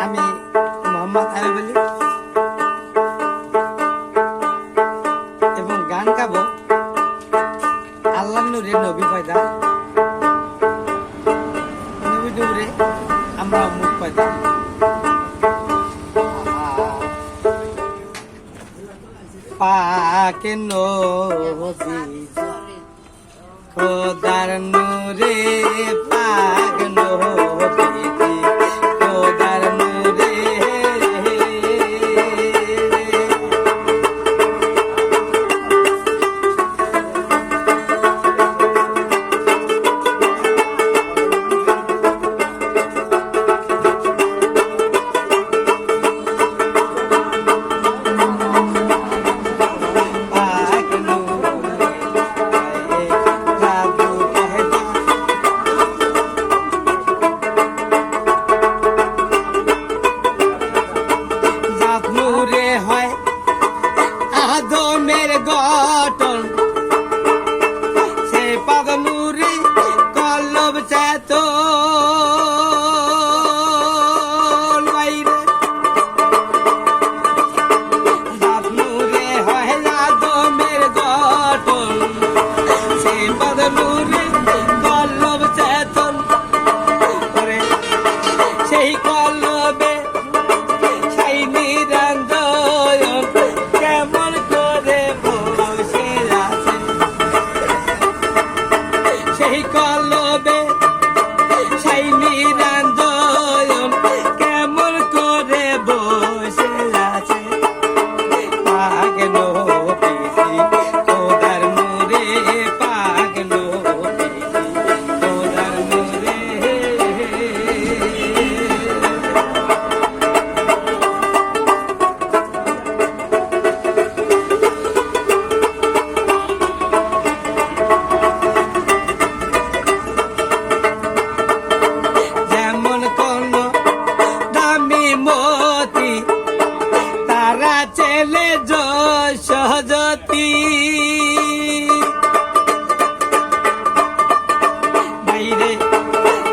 আমি মোহাম্মদ আয়ুব আলী এবং গান গাবো আল্লাহ নূরে নবী পয়দা নবী ডুবরে আমরা মুখ পয়দা পাক নবী খোদার নূরে পাক নবী খোদার নূরে আদমের গঠন সে পাগ নূরে কলব চেতন বাইরে নূরে হয় আদমের গঠন সে পাগ নূরে কলব চেতন করে সেই কলবে সেই নিরঞ্জন কেমন করে বসে আছে সেই কলবে সেই নিরঞ্জন কেমন করে বসে আছে পাক নবী খোদার নূরে পাক নবী খোদার নূরে মতি তারা ছেলে সহজতি বাইরে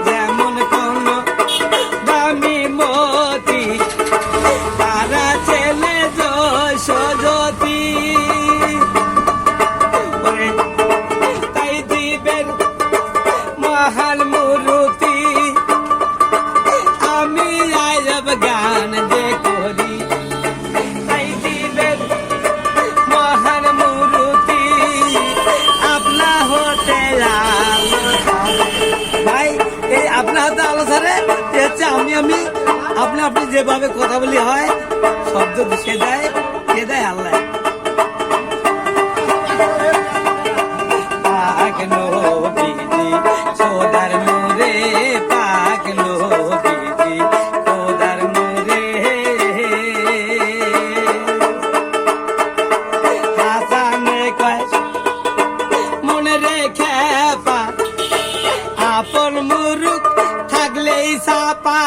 যেমন কোন দামি মতি তারা ছেলে সহজতি তাই দিবেন মহান মূর্তি আমি আজব গান যে করি তাই দিবেন মহান মূর্তি আপনা হতে ভাই এই আপনা হতে আলো ছাড়ে হচ্ছে আমি আপনি আপনি যেভাবে কথা বলি হয় শব্দ সে দেয় আল্লাহ পাক নবী খোদার নূরে পাক নবী খোদার নূরে হাসানে কয় মনে রেখে পা আপন মুরুখ থাকলেই সাপা